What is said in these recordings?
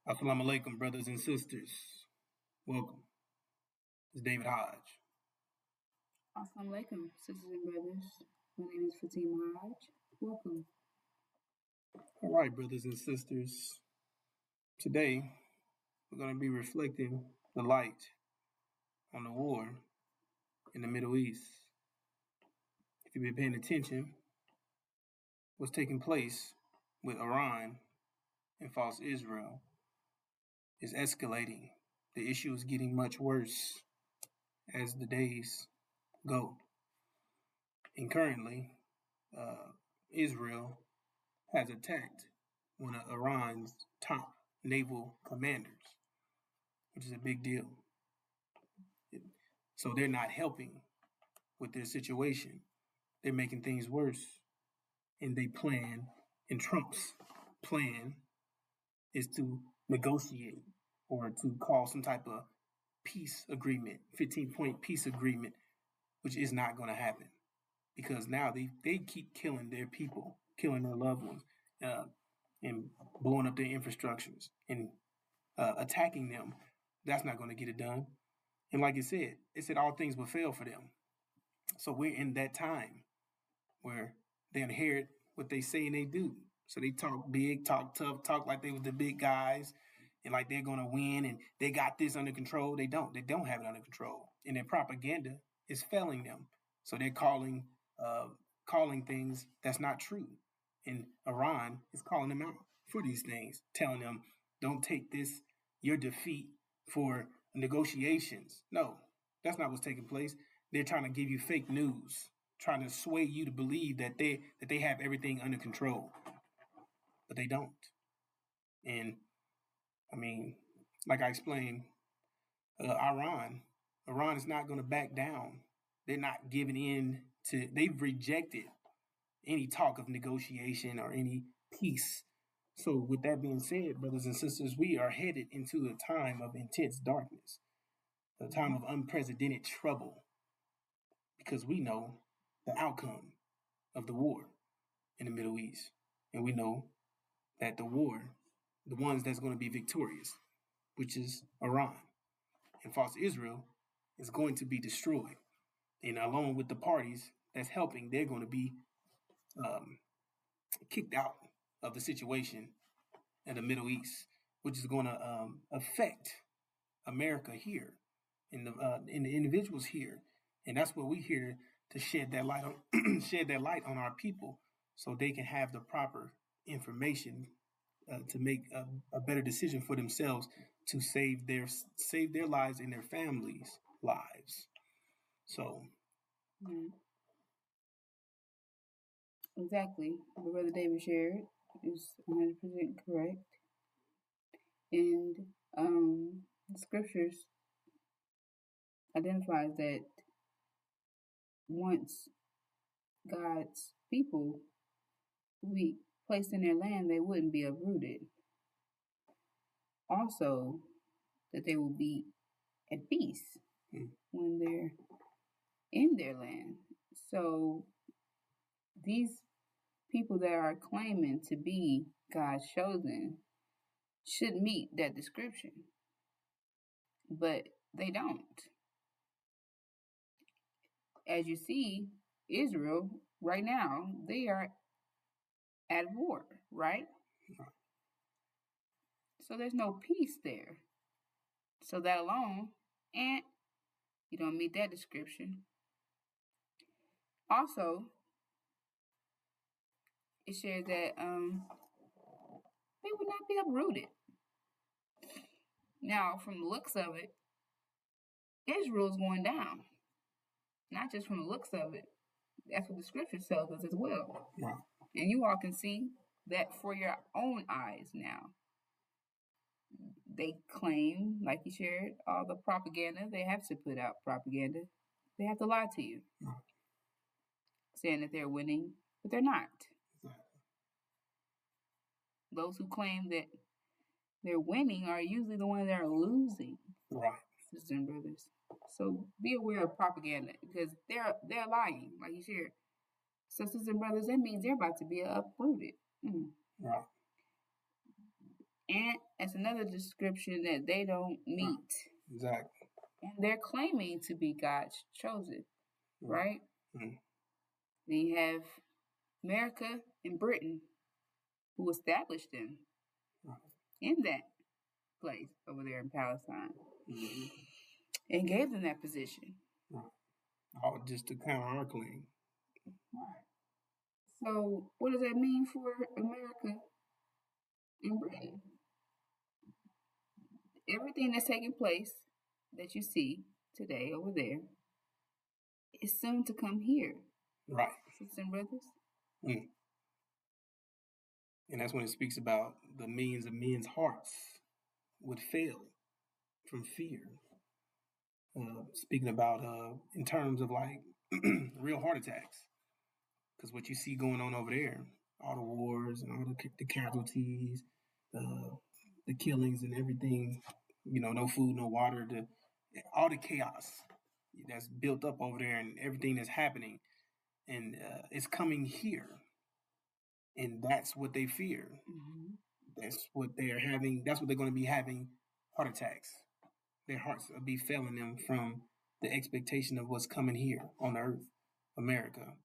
Assalamu alaikum, brothers and sisters. Welcome. It's David Hodge. Assalamu alaikum, sisters and brothers. My name is Fatima. Welcome. All right, brothers and sisters. Today, we're going to be reflecting the light on the war in the Middle East. If you've been paying attention, what's taking place with Iran and false Israel is escalating. The issue is getting much worse as the days go. And currently, Israel has attacked one of Iran's top naval commanders, which is a big deal. So they're not helping with their situation. They're making things worse. And Trump's plan is to negotiate or to call some type of peace agreement, 15-point peace agreement, which is not going to happen because now they keep killing their people, killing their loved ones, and blowing up their infrastructures and attacking them. That's not going to get it done. And like it said all things will fail for them. So we're in that time where they inherit what they say and they do. So they talk big, talk tough, talk like they was the big guys and like they're going to win and they got this under control. They don't. They don't have it under control. And their propaganda is failing them. So they're calling things that's not true. And Iran is calling them out for these things, telling them, don't take your defeat for negotiations. No, that's not what's taking place. They're trying to give you fake news, trying to sway you to believe that they have everything under control, but they don't. And I mean, like I explained, Iran is not going to back down. They're not giving in to. They've rejected any talk of negotiation or any peace. So with that being said, brothers and sisters, we are headed into a time of intense darkness, a time of unprecedented trouble, because we know the outcome of the war in the Middle East. And we know that the ones that's going to be victorious, which is Iran and false Israel, is going to be destroyed. And along with the parties that's helping, they're going to be kicked out of the situation in the Middle East, which is going to affect America here, in the individuals here, and that's what we're here to shed that light on our people, so they can have the proper information to make a better decision for themselves to save their lives and their families' lives. So, Exactly. What Brother David shared is 100% correct. And the scriptures identifies that once God's people will be placed in their land, they wouldn't be uprooted. Also, that they will be at peace when they're in their land. So these people that are claiming to be God's chosen should meet that description, but they don't. As you see, Israel right now, they are at war, right? So there's no peace there. So that alone, and you don't meet that description. Also, it shares that they would not be uprooted. Now, from the looks of it, Israel's going down. Not just from the looks of it. That's what the scripture tells us as well. yeah. And you all can see that for your own eyes now. They claim, like you shared, all the propaganda. They have to put out propaganda. They have to lie to you, saying that they're winning, but they're not. Those who claim that they're winning are usually the ones that are losing. Right. Sisters and brothers. So be aware of propaganda because they're lying, like you shared. So sisters and brothers, that means they're about to be uprooted. Right. And that's another description that they don't meet. Exactly. And they're claiming to be God's chosen, right? Mm-hmm. Then you have America and Britain, who established them in that place over there in Palestine, and gave them that position. All just to counter our claim. Right. So, what does that mean for America and Britain? Everything that's taking place that you see today over there is soon to come here. Right. Sisters and brothers. And that's when it speaks about the millions of men's hearts would fail from fear. Speaking about in terms of like real heart attacks, because what you see going on over there, all the wars and all the casualties, the killings and everything, no food, no water, all the chaos that's built up over there and everything that's happening, and it's coming here, and that's what they fear. Mm-hmm. That's what they're having. That's what they're going to be having, heart attacks. Their hearts will be failing them from the expectation of what's coming here on earth, America,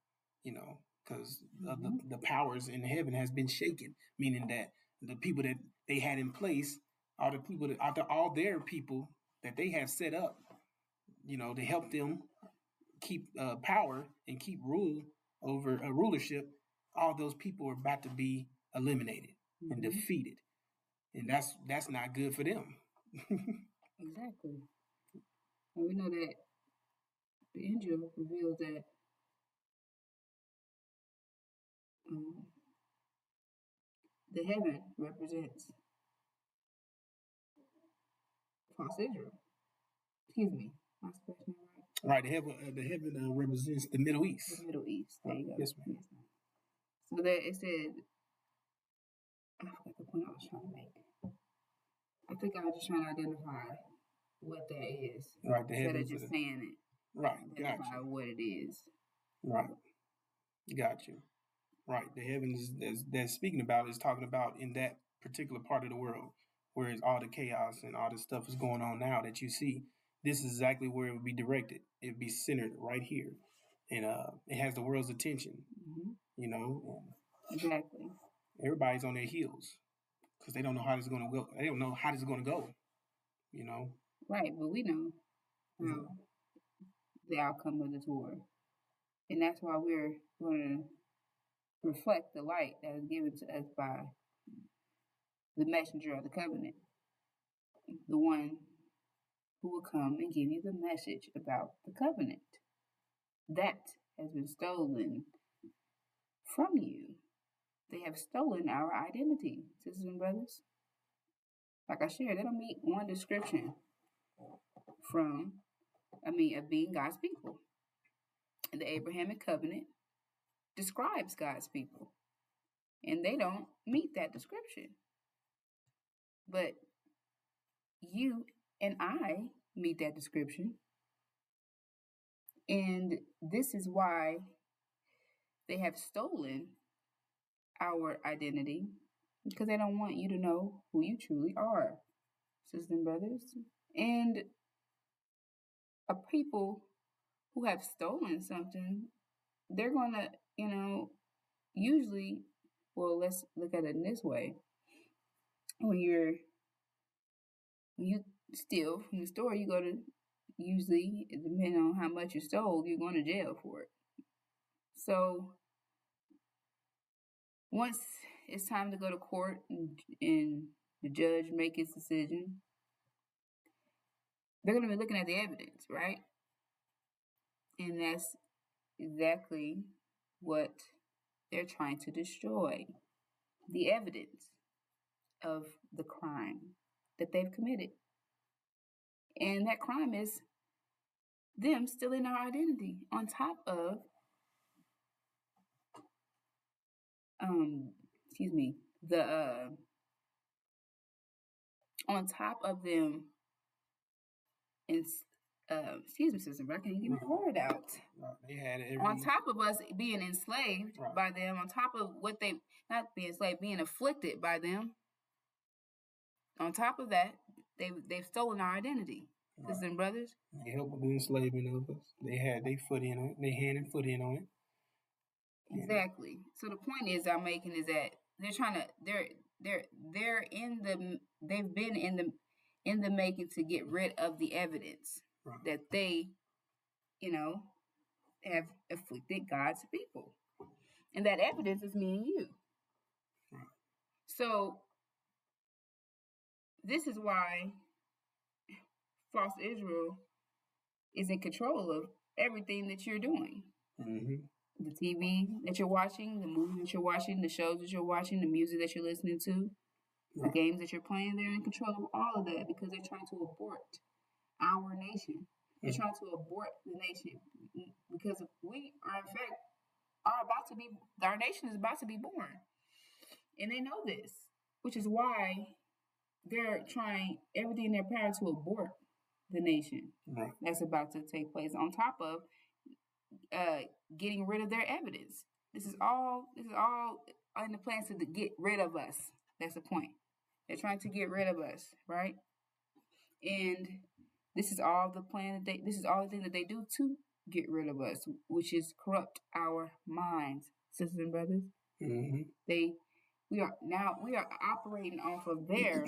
because the powers in heaven has been shaken, meaning that the people that they had in place are the people that all their people that they have set up, to help them keep power and keep rule over a rulership. All those people are about to be eliminated and defeated, and that's not good for them. Exactly. And we know that the angel reveals that the heaven represents false Israel. Excuse me, my expression right? Right, the heaven represents the Middle East. The Middle East. There you go. Yes, ma'am. Yes, ma'am. So that it said, I forgot the point I was trying to make. I think I was just trying to identify what that is. Right, the heaven. Instead of just saying it. Right, identify what it is. Right, got you. Right, the heavens that's speaking about is talking about in that particular part of the world, whereas all the chaos and all the stuff is going on now that you see. This is exactly where it would be directed. It would be centered right here, and it has the world's attention. Exactly. Everybody's on their heels because they don't know how this is going to go. They don't know how this is going to go. Right, but we know the outcome of the tour, and that's why we're going to reflect the light that is given to us by the messenger of the covenant, the one who will come and give you the message about the covenant that has been stolen from you. They have stolen our identity, sisters and brothers. Like I shared, they don't meet one description of being God's people. And the Abrahamic covenant describes God's people, and they don't meet that description. But you and I meet that description, and this is why they have stolen our identity, because they don't want you to know who you truly are, sisters and brothers. And a people who have stolen something, they're going to, usually, well, let's look at it in this way. When you steal from the store, you go to, usually, depending on how much you stole, you're going to jail for it. So once it's time to go to court and the judge make his decision, they're going to be looking at the evidence, right? And that's exactly what they're trying to destroy, the evidence of the crime that they've committed. And that crime is them stealing our identity on top of on top of them, excuse me, sister, but I can't get my word out. They had on top of us being enslaved by them, on top of what they, not being enslaved, being afflicted by them, on top of that, they've stolen our identity, sisters and brothers. They help with the enslavement of us. They had their foot in on it. They hand and foot in on it. Exactly. So the point is I'm making is that they're trying to they're in the they've been in the making to get rid of the evidence that they, have afflicted God's people. And that evidence is me and you. So this is why false Israel is in control of everything that you're doing. Mm-hmm. The TV that you're watching, the movies that you're watching, the shows that you're watching, the music that you're listening to, the games that you're playing, they're in control of all of that because they're trying to abort our nation. They're trying to abort the nation because we are, in fact, our nation is about to be born. And they know this, which is why they're trying everything in their power to abort the nation that's about to take place, on top of getting rid of their evidence. This is all in the plans to get rid of us. That's the point. They're trying to get rid of us, right? And this is all the plan that this is all the thing that they do to get rid of us, which is corrupt our minds, sisters and brothers. Mm-hmm. We are operating off of their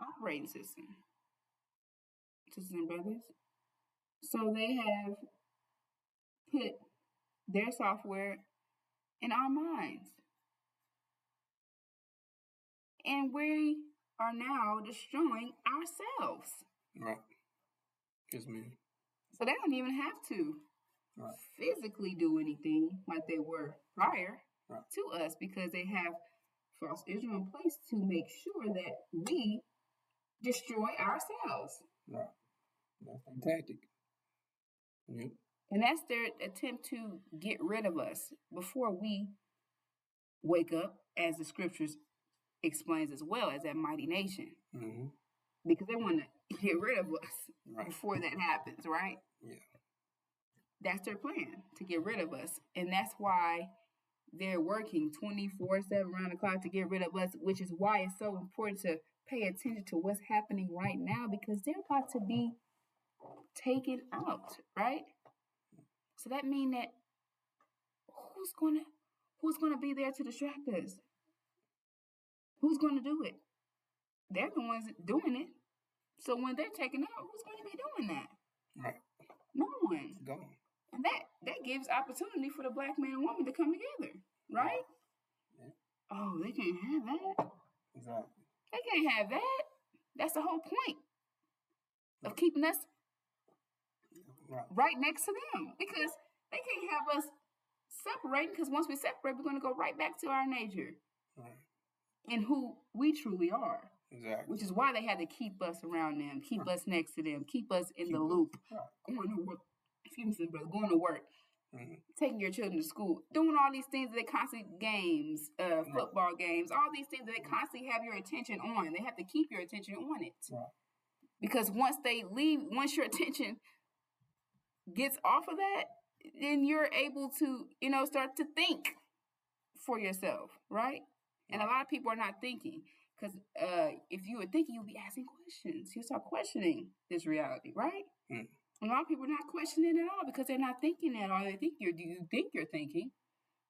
operating system, sisters and brothers. So they have put their software in our minds. And we are now destroying ourselves. Right. Yes, ma'am. So they don't even have to physically do anything like they were prior to us, because they have false Israel in place to make sure that we destroy ourselves. Right. That's their tactic. Yep. And that's their attempt to get rid of us before we wake up, as the scriptures explains as well, as that mighty nation. Mm-hmm. Because they want to get rid of us before that happens, right? Yeah. That's their plan, to get rid of us. And that's why they're working 24/7 around the clock to get rid of us, which is why it's so important to pay attention to what's happening right now, because they're about to be taken out, right? So that means that who's gonna be there to distract us? Who's gonna do it? They're the ones doing it. So when they're taken out, who's going to be doing that? Right. No one. Gone. And that gives opportunity for the black man and woman to come together, right? Yeah. Oh, they can't have that. Exactly. They can't have that. That's the whole point of keeping us right next to them, because they can't have us separating, because once we separate, we're going to go right back to our nature and who we truly are. Exactly. Which is why they had to keep us around them, keep us next to them, keep us in the loop, going to work. Excuse me, brother, going to work, taking your children to school, doing all these things that they constantly games, football games, all these things that they constantly have your attention on. They have to keep your attention on it, because once they leave, once your attention gets off of that, then you're able to, start to think for yourself, right? And a lot of people are not thinking. Because if you were thinking, you'll be asking questions. You'll start questioning this reality, right? Mm. A lot of people are not questioning at all because they're not thinking at all. They think you think you're thinking,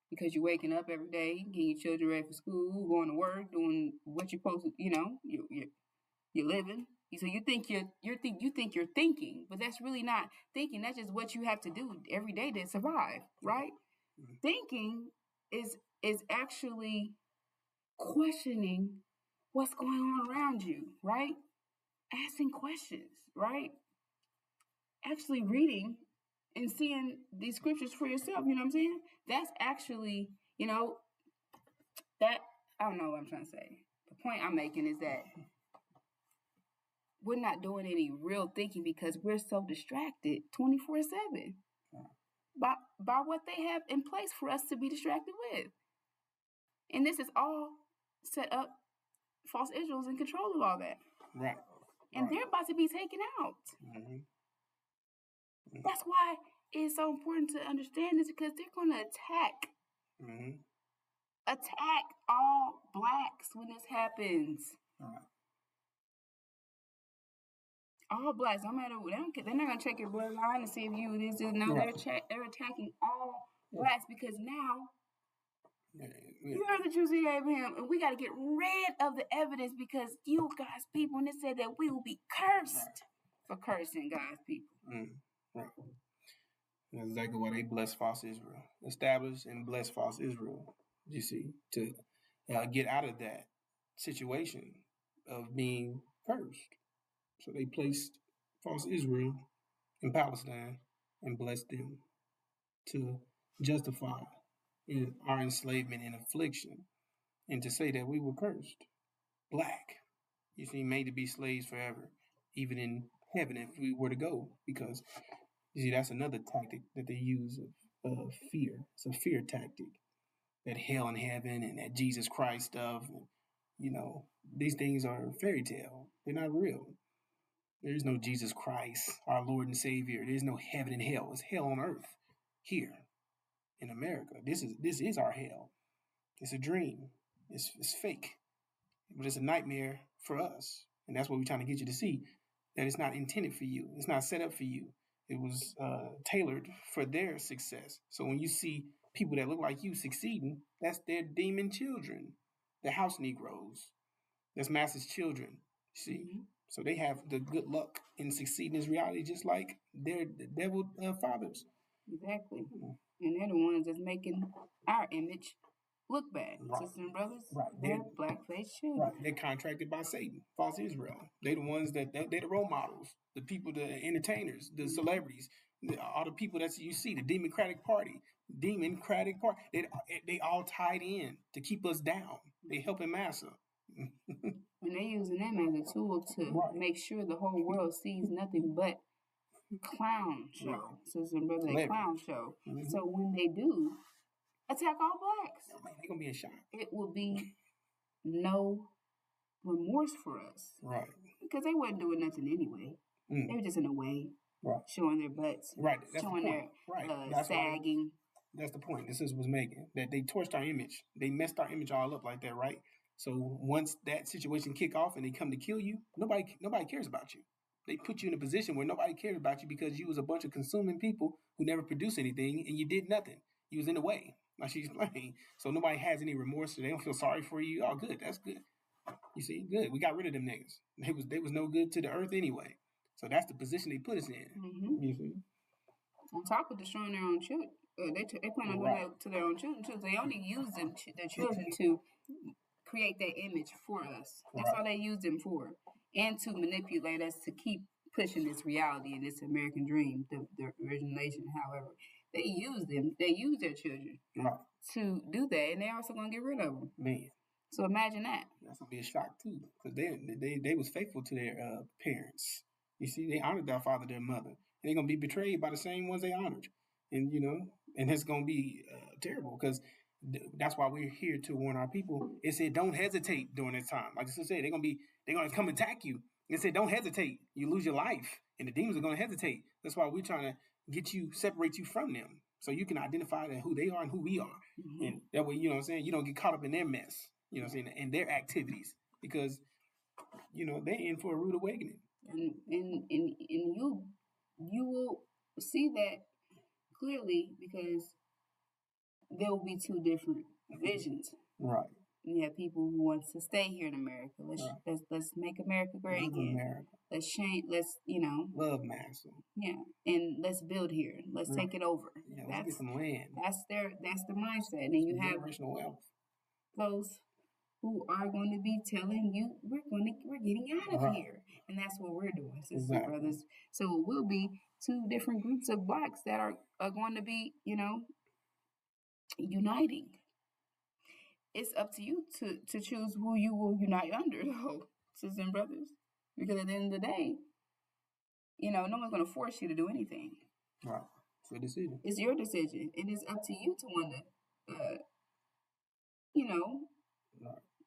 because you're waking up every day, getting your children ready for school, going to work, doing what you're supposed to. You're living. So you think you're thinking, but that's really not thinking. That's just what you have to do every day to survive, right? Mm. Thinking is actually questioning what's going on around you, right? Asking questions, right? Actually reading and seeing these scriptures for yourself, you know what I'm saying? That's actually, that, I don't know what I'm trying to say. The point I'm making is that we're not doing any real thinking because we're so distracted 24/7 by what they have in place for us to be distracted with. And this is all set up. False Israel's in control of all that. Right. And they're about to be taken out. Mm-hmm. Mm-hmm. That's why it's so important to understand this, because they're going to attack attack all blacks when this happens. All blacks, no matter what, they're not gonna check your bloodline to see if you this is. No, they're attacking all blacks because now you heard the truth of Abraham, and we got to get rid of the evidence because you God's people, and it said that we will be cursed for cursing God's people. Right. That's exactly why they bless false Israel, establish and bless false Israel. You see, to get out of that situation of being cursed. So they placed false Israel in Palestine and blessed them to justify our enslavement and affliction, and to say that we were cursed, black. You see, made to be slaves forever, even in heaven if we were to go, because you see that's another tactic that they use of fear. It's a fear tactic. That hell and heaven and that Jesus Christ stuff, these things are fairy tale. They're not real. There is no Jesus Christ, our Lord and Savior. There is no heaven and hell. It's hell on earth here in America. This is our hell. It's a dream. It's fake, but it's a nightmare for us, and that's what we're trying to get you to see. That it's not intended for you. It's not set up for you. It was tailored for their success. So when you see people that look like you succeeding, that's their demon children, the house Negroes. That's Master's children. See, so they have the good luck in succeeding in this reality, just like their devil fathers. Exactly, and they're the ones that's making our image look bad. Sisters and brothers, they're black-faced children. Right, they're contracted by Satan, false Israel. They're the ones they're the role models, the people, the entertainers, the celebrities, all the people that you see, the Democratic Party. They all tied in to keep us down. They helping Massa. And they're using them as a tool to make sure the whole world sees nothing but clown show. Sisters and brothers, a clown show. So when they do attack all blacks, they're gonna be in shock. It will be no remorse for us, right? Because they wasn't doing nothing anyway. They were just in a way, showing their butts, That's showing the their sagging. That's the point. This is was making that they torched our image. They messed our image all up like that, right? So once that situation kick off and they come to kill you, nobody cares about you. They put you in a position where nobody cares about you because you was a bunch of consuming people who never produced anything and you did nothing. You was in the way, like she explained. So nobody has any remorse. So they don't feel sorry for you. Oh, good. That's good. You see, good. We got rid of them niggas. They was no good to the earth anyway. So that's the position they put us in. You see. On top of destroying their own children, they plan on doing that to their own children too. They only use their children to create that image for us. That's all they use them for, and to manipulate us to keep pushing this reality and this American dream, the original nation. However, they use them. They use their children to do that, and they're also gonna get rid of them. Man. So imagine that. That's gonna be a shock too, because they was faithful to their parents. You see, they honored their father, their mother, and they're gonna be betrayed by the same ones they honored, and and it's gonna be terrible because that's why we're here to warn our people. It said don't hesitate during this time. Like I said, they're gonna come attack you. It said don't hesitate. You lose your life, and the demons are gonna hesitate. That's why we're trying to separate you from them, so you can identify who they are and who we are, and that way you don't get caught up in their mess. And their activities, because they're in for a rude awakening. And you will see that clearly because there will be two different visions. Right. You have people who want to stay here in America. Let's make America great again. America. Let's change. Let's love Master. Yeah, and let's build here. Let's take it over. Yeah, let's get some land. That's their mindset. And then you have generational wealth. Those who are going to be telling you we're getting out of here, and that's what we're doing, sisters and brothers. So it will be two different groups of blacks that are going to be uniting. It's up to you to choose who you will unite under, though, sisters and brothers, because at the end of the day, no one's going to force you to do anything. Right. It's your decision. It's your decision, and it's up to you to want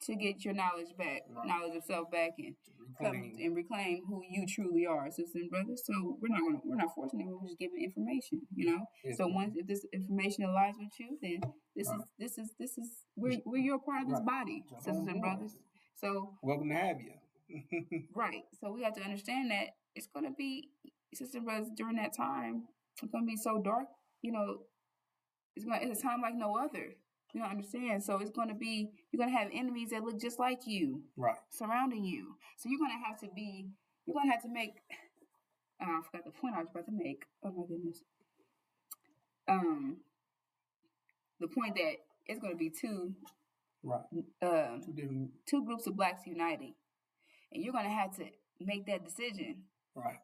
to to get your knowledge back, knowledge of self back, and come and reclaim who you truly are, sisters and brothers. So we're not forcing it. We're just giving information, you know. Yes, so once if this information aligns with you, then this is we're you're a part of this body, sisters and brothers. So welcome to have you. Right. So we have to understand that it's going to be, sisters and brothers, during that time, it's going to be so dark. You know, it's a time like no other. You don't understand. So it's going to be, you're going to have enemies that look just like you. Right. Surrounding you. So you're going to have to make, I forgot the point I was about to make. Oh my goodness. The point that it's going to be two groups of blacks uniting. And you're going to have to make that decision. Right.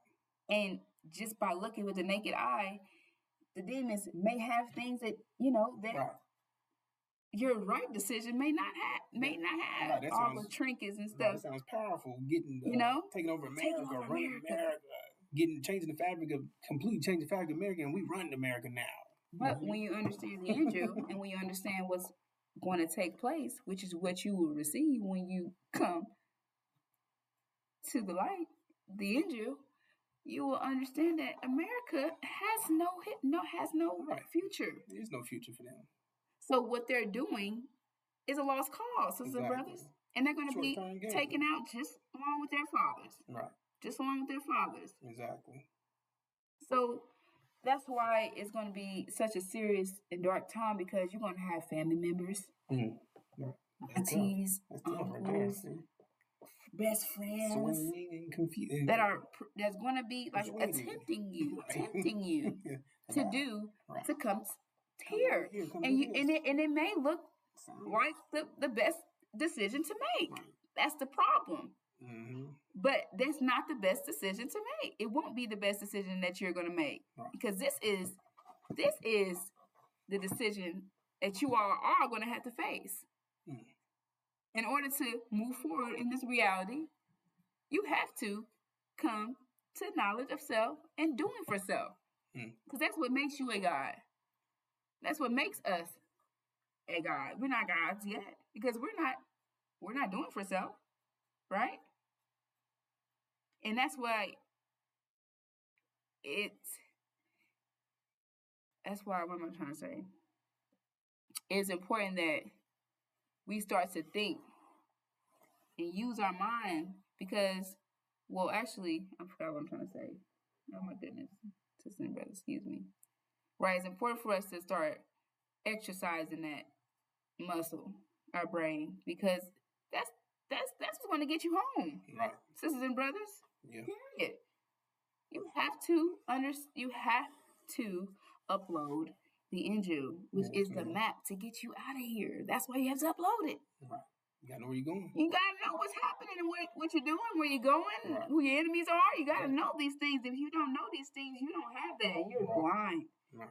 And just by looking with the naked eye, the demons may have things that, you know, that your right decision may not have all the trinkets and stuff. That sounds powerful. Getting taking over America, running America, changing the fabric of America, and we run America now. But when you understand the angel and when you understand what's going to take place, which is what you will receive when you come to the light, the angel, you will understand that America has no future. There's no future for them. So what they're doing is a lost cause, sisters and brothers. And they're going to be taken out just along with their fathers. Right. Just along with their fathers. Exactly. So that's why it's going to be such a serious and dark time, because you're going to have family members, aunties, uncles, best friends that's going to be like tempting you to come here, and it may look like the best decision to make. That's the problem. But that's not the best decision to make. It won't be the best decision that you're going to make, because this is the decision that you all are going to have to face. In order to move forward in this reality, you have to come to knowledge of self and doing for self. Because that's what makes you a God. That's what makes us a God. We're not gods yet, because we're not doing for self, right? And that's why what am I trying to say? It's important that we start to think and use our mind, because, well, actually, I forgot what I'm trying to say. Oh my goodness, sister and brother, excuse me. Right, it's important for us to start exercising that muscle, our brain, because that's what's going to get you home, right, sisters and brothers. Yeah. Period. You have to upload the Injil, which is the map to get you out of here. That's why you have to upload it. Right. You gotta know where you're going. You gotta know what's happening and what you're doing, where you're going, who your enemies are. You gotta know these things. If you don't know these things, you don't have that. You're blind. Right.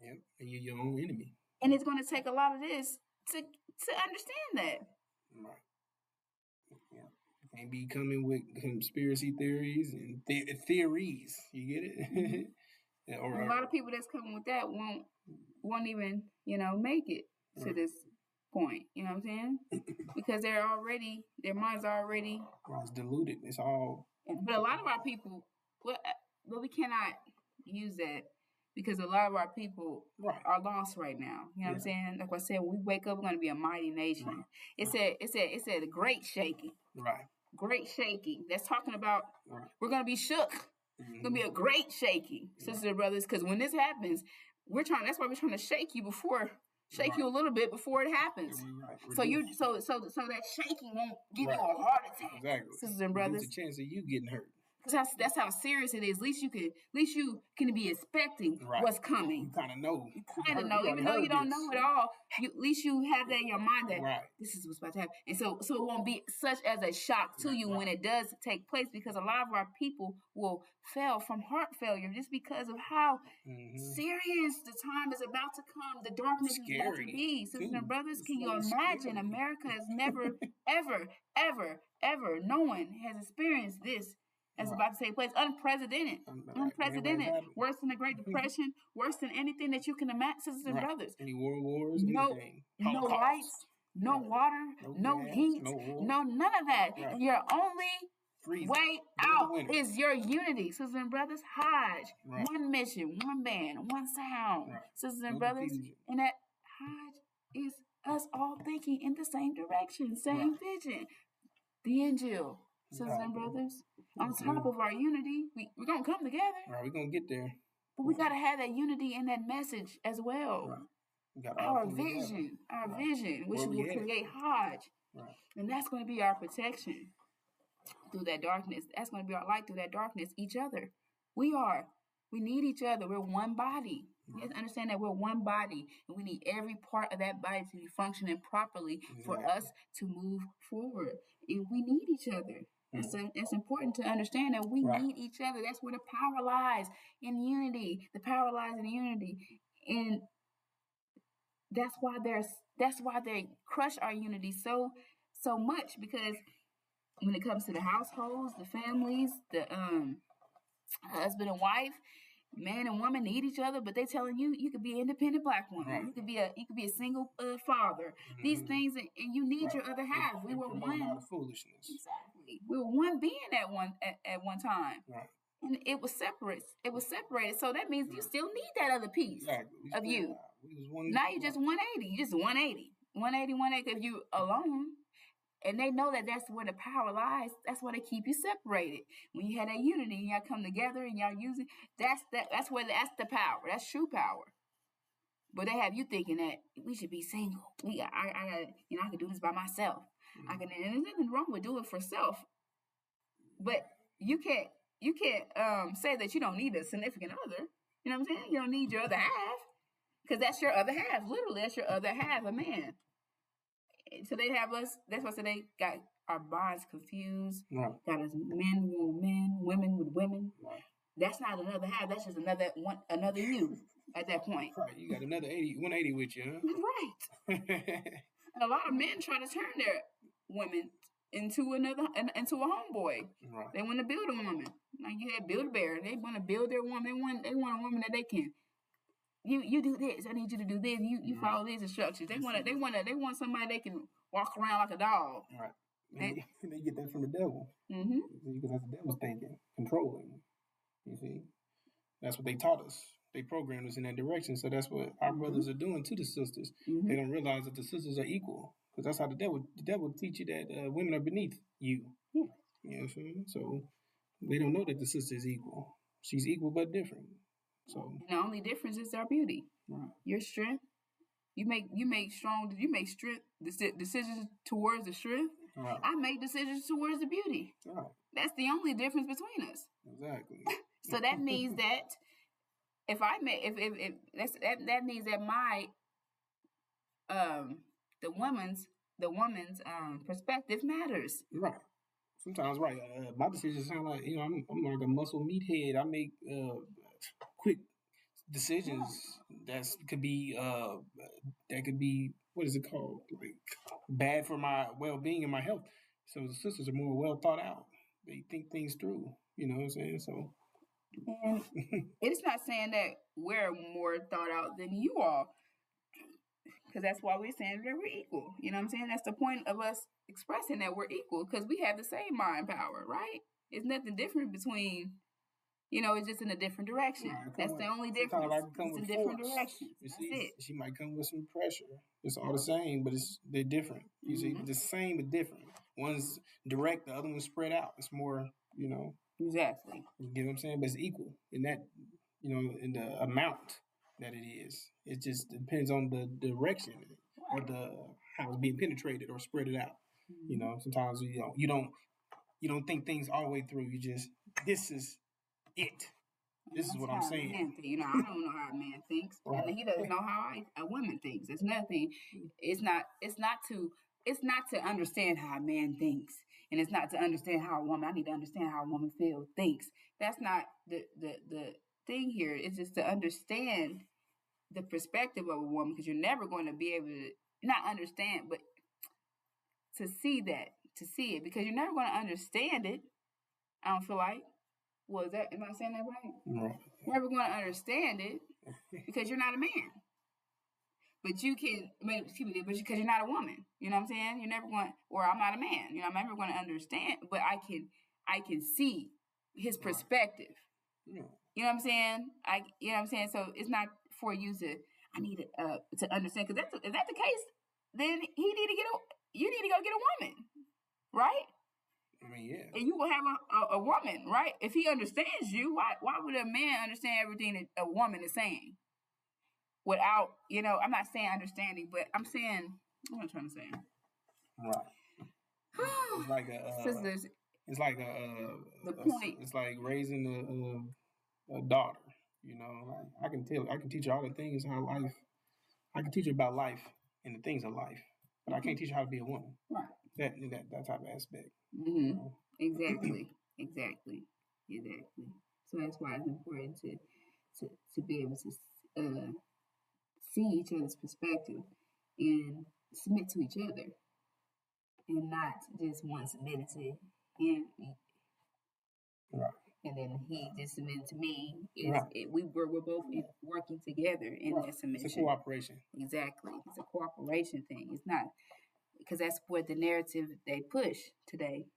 Yep. And you're your own enemy. And it's going to take a lot of this to understand that. Right. Yeah. You can't be coming with conspiracy theories and theories. You get it? Or a lot of people that's coming with that won't even, make it to this point. You know what I'm saying? Because their minds are already... Well, it's diluted. It's all... But a lot of our people... Well, we cannot use that, because a lot of our people are lost right now. You know what I'm saying? Like I said, when we wake up, we're going to be a mighty nation. It said a great shaking. Right. Great shaking. That's talking about we're going to be shook. It's going to be a great shaking, sisters and brothers, because when this happens, that's why we're trying to shake you a little bit before it happens. So that shaking won't give you a heart attack. Exactly. Sisters and brothers. There's a chance of you getting hurt. Because that's how serious it is. At least you can be expecting what's coming. You kind of know. Even though you don't know it all. At least you have that in your mind that this is what's about to happen. And so it won't be such as a shock to you when it does take place, because a lot of our people will fail from heart failure just because of how serious the time is about to come. The darkness is about to be. Sisters and brothers, can you imagine? America has never, ever, ever, ever, no one has experienced this. That's about to take place. Unprecedented. Worse than the Great Depression. Worse than anything that you can imagine, sisters and brothers. Any world wars, anything. No lights. no water, no gas, heat, no none of that. Right. Your only way out is your unity, sisters and brothers. Hodge, one mission, one band, one sound, sisters and brothers. Confusion. And that Hodge is us all thinking in the same direction, same vision. The Angel, sisters and brothers. On top of our unity, we're going to come together. Right, we're going to get there. But we got to have that unity and that message as well. Right. We got our vision, which will create Hodge. Right. And that's going to be our protection through that darkness. That's going to be our light through that darkness, each other. We need each other. We're one body. You have to understand that we're one body, and we need every part of that body to be functioning properly for us to move forward. And we need each other. It's important to understand that we need each other. That's where the power lies, in unity. The power lies in unity, and that's why they crush our unity so much, because when it comes to the households, the families, the husband and wife, man and woman need each other, but they telling you could be an independent black woman, you could be a single father. These things, and you need your other half. We were one. Foolishness. Exactly. We were one being at one time. Right. And it was separate. It was separated. So that means you still need that other piece of you. Now you're just 180. You're just 180. 180, because you alone. And they know that that's where the power lies. That's why they keep you separated. When you have that unity and y'all come together and y'all using, that's the power. That's true power. But they have you thinking that we should be single. I can do this by myself. And there's nothing wrong with doing it for self. But you can't say that you don't need a significant other. You know what I'm saying? You don't need your other half, because that's your other half. Literally, that's your other half, a man. So they have us. That's why they got our bonds confused. Right. Got us men with men, women with women. Right. That's not another half. That's just another you at that point. Right. You got another 180 with you, huh? Right. And a lot of men try to turn their women into a homeboy. Right. They want to build a woman. Like you had Build-A-Bear. They want to build their woman. They want a woman that they can. You do this. I need you to do this. You follow these instructions. They want somebody they can walk around like a dog. Right. They get that from the devil. Mm-hmm. Because that's the devil's thinking, controlling. You see, that's what they taught us. They programmed us in that direction. So that's what our brothers are doing to the sisters. Mm-hmm. They don't realize that the sisters are equal, because that's how the devil teach you that women are beneath you. Yeah. You know what I'm saying? So they don't know that the sister is equal. She's equal but different. So and the only difference is our beauty. Right. Your strength. You make strength decisions towards the strength. Right. I make decisions towards the beauty. Right. That's the only difference between us. Exactly. So that means that that means that my the woman's perspective matters. Right. Sometimes, right. My decisions sound like I'm like a muscle meathead. I make quick decisions that could be what is it called, like bad for my well-being and my health. So the sisters are more well thought out. They think things through. You know what I'm saying? So, and it's not saying that we're more thought out than you are, because that's why we're saying that we're equal. You know what I'm saying? That's the point of us expressing that we're equal, because we have the same mind power, right? It's nothing different between. It's just in a different direction. That's the only difference. It's in different directions. That's it. She might come with some pressure. It's all the same, but they're different. You see, the same but different. One's direct, the other one's spread out. It's more, Exactly. You get what I'm saying? But it's equal in that, in the amount that it is. It just depends on the direction or how it's being penetrated or spread it out. Mm-hmm. Sometimes you don't think things all the way through. You just, this is it. This is what I'm saying. I don't know how a man thinks, right. And he doesn't know how a woman thinks. It's nothing. It's not to understand how a man thinks, and it's not to understand how a woman. I need to understand how a woman thinks. That's not the thing here. It's just to understand the perspective of a woman, because you're never going to be able to not understand, but to see it, because you're never going to understand it. I don't feel like. Am I saying that right? No. You're never going to understand it because you're not a man. But you can, because you're not a woman. You know what I'm saying? You're never going, or I'm not a man. You know, I'm never going to understand. But I can see his perspective. Yeah. You know what I'm saying? You know what I'm saying? So it's not for you to. I need to understand, because if that's the case, then you need to go get a woman, right? I mean, yeah. And you will have a woman, right? If he understands you, why would a man understand everything that a woman is saying? Without, I'm not saying understanding, but I'm saying, what am I trying to say? Right. It's like sisters. It's like the point. It's like raising a daughter. Like I can teach her all the things how life. I can teach her about life and the things of life, but I can't teach her how to be a woman. Right. That type of aspect. Mm-hmm. Exactly. So that's why it's important to be able to see each other's perspective and submit to each other, and not just one submitted to him. Right. And then he just submitted to me. Right. We're both working together in that submission. It's a cooperation. Exactly. It's a cooperation thing. It's not, because that's what the narrative they push today,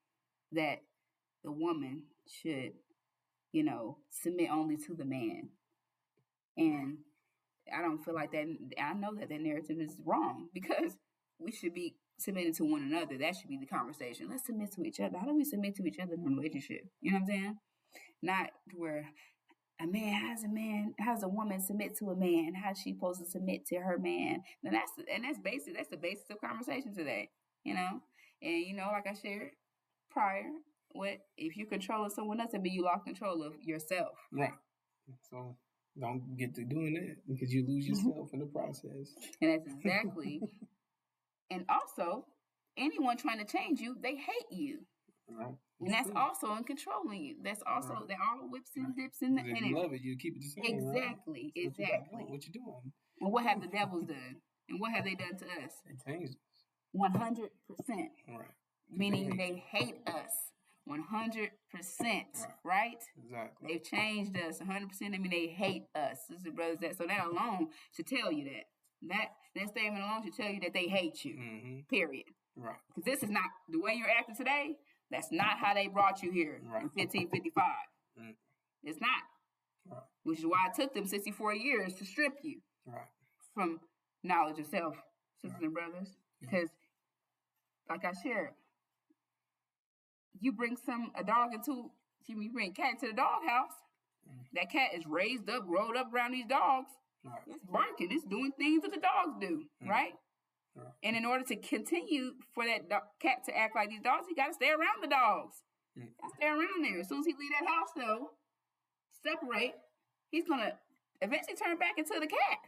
that the woman should, submit only to the man. And I don't feel like that. I know that narrative is wrong, because we should be submitting to one another. That should be the conversation. Let's submit to each other. How do we submit to each other in a relationship? You know what I'm saying? Not where how's a woman submit to a man? How's she supposed to submit to her man? And that's basic. That's the basis of conversation today. And like I shared prior, if you're controlling someone else, then you lost control of yourself. Right. So don't get to doing that, because you lose yourself in the process. And that's exactly. And also, anyone trying to change you, they hate you. Right. And that's also in controlling you. That's also, right. They're all whips and dips in the energy. If you love it, you keep it the same. Exactly. Right? Exactly. What you doing? And what have the devils done? And what have they done to us? They changed us. 100%. Right. Meaning they hate us. 100%. Right? Exactly. They've changed us 100%. I mean, they hate us. Sister, brothers, so that alone should tell you that. That statement alone should tell you that they hate you. Mm-hmm. Period. Right. Because this is not the way you're acting today. That's not how they brought you here in 1555. Mm. It's not. Right. Which is why it took them 64 years to strip you from knowledge of self, sisters and brothers. Because, like I shared, you bring you bring a cat into the doghouse. That cat is raised up, rolled up around these dogs. Right. It's barking. It's doing things that the dogs do, right? Right. And in order to continue for that cat to act like these dogs, he got to stay around the dogs. Got to stay around there. As soon as he leave that house, though, separate, he's going to eventually turn back into the cat,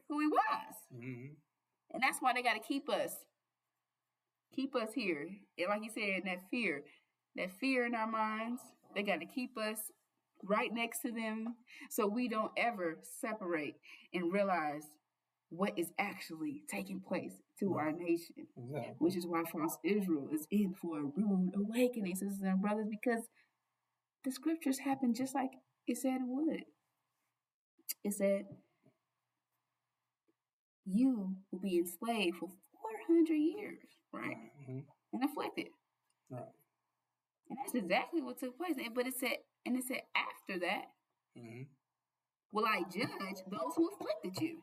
who he was. Mm-hmm. And that's why they got to keep us here. And like you said, that fear in our minds, they got to keep us right next to them, so we don't ever separate and realize what is actually taking place to our nation. Exactly. Which is why false Israel is in for a rude awakening, sisters and brothers, because the scriptures happen just like it said it would. It said, you will be enslaved for 400 years, right? Mm-hmm. And afflicted. Right. And that's exactly what took place. But it said after that, will I judge those who afflicted you?